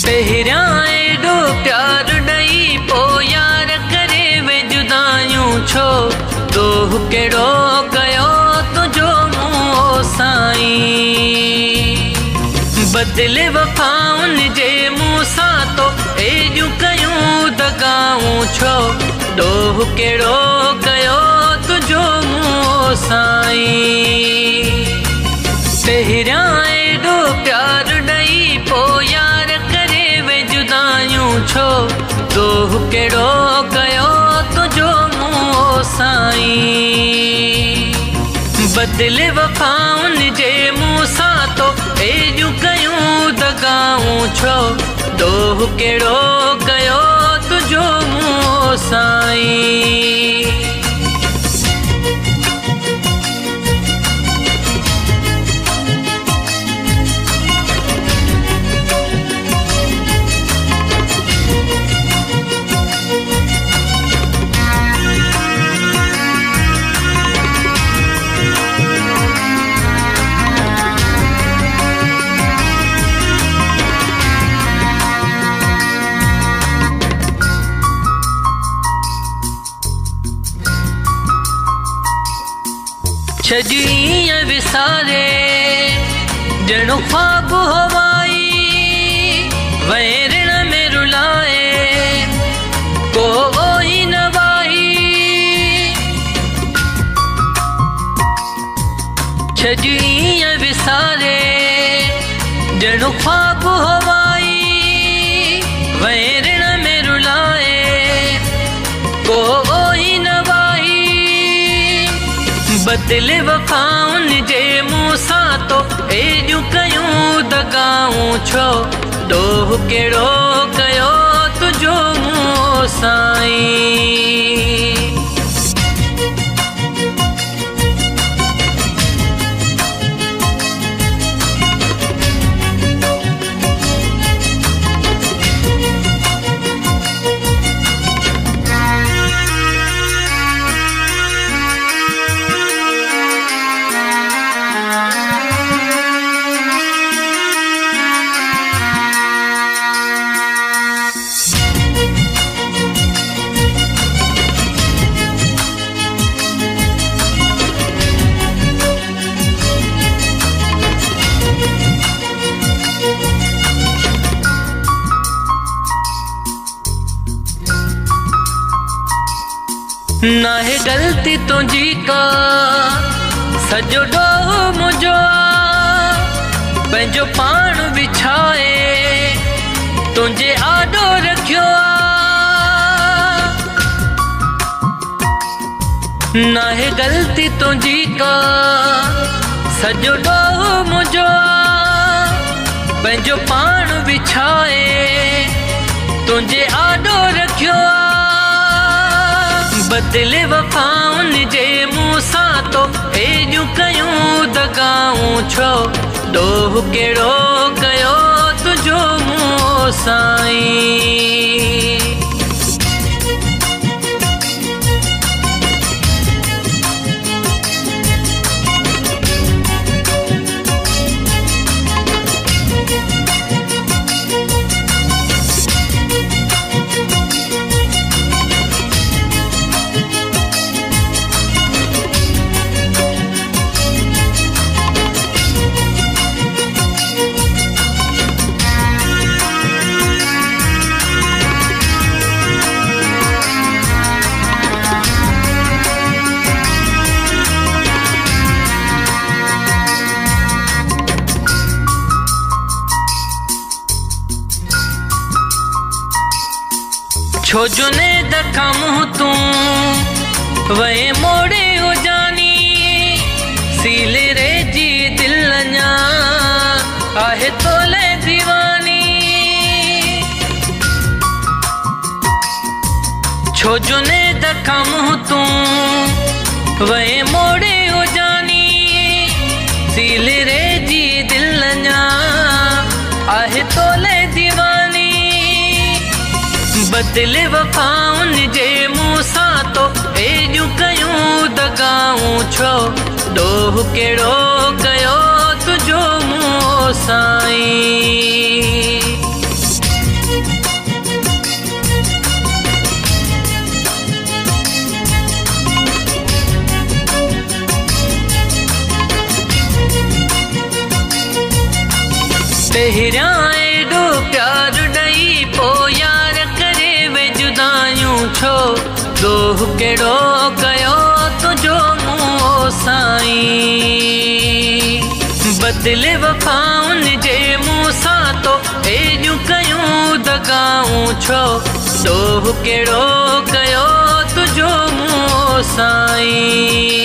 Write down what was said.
पहिरियां एॾो प्यार ॾई पोइ यार करे वे जुदायूं छो। ॾोह कहिड़ो कयो तुंहिंजो मूं ओ साईं, बदिले वफ़ाउनि जे मूं सां तो एॾियूं कयूं दगाऊं छो। ॾोह कहिड़ो कयो तुंहिंजो मूं ओ साईं, पहिरियां एॾो प्यार ॾई पोइ यार करे वे जुदायूं छो। ॾोह कहिड़ो कयो तुंहिंजो मूं ओ साईं, बदिले वफ़ाउनि जे मूं सां तो एॾियूं कयूं दगाऊं छो। ॾोह कहिड़ो कयो तुंहिंजो मूं ओ साईं। छॼी ईअं विसारे ॼणो ख्वाब हवाई, वैरण में रुलाए को ई न वाई। छॼी ईअं विसारे ॼणो ख्वाब हवाई, वैरण में रुलाए को ई न वाई। बदिले वफ़ाउनि जे मूं सां तो एॾियूं कयूं दगाऊं छो। ॾोह कहिड़ो कयो तुंहिंजो मूं ओ साईं। ना है गलती तुझी का, सजो ॾोह मुंहिंजो पंहिंजो पाण विछाए तुंहिंजे आॾो रखियो। ना है गलती तुझी का, सजो ॾोह मुंहिंजो पंहिंजो पाण विछाए तुंहिंजे आॾो रखियो। बदिले वफ़ाउनि जे मूं सां तो एॾियूं कयूं दगाऊं छो। ॾोह कहिड़ो कयो तुंहिंजो मूं ओ साईं। छो जो ने दखा मुँह तूं वे मोड़े हो जानी, सीले रे जी दिल अञा आहे तोले दीवानी। छो जो ने दखा मुँह तूं वे मोड़े हो जानी, सीले रे जी दिल अञा आहे तोले दीवानी। बदिले वफ़ाउनि जे मूं सां तो एॾियूं कयूं दगाऊं छो। ॾोह कहिड़ो कयो तुंहिंजो मूं ओ साईं। पहिरियां एॾो प्यार ॾई पोइ यार करे वे जुदायूं छो दोह कहिड़ो कयो तुंहिंजो मूं साईं बदिले वफ़ाउनि जे मूं सां तो एॾियूं कयूं दगाऊं छो दोह कहिड़ो कयो तुंहिंजो मूं साईं।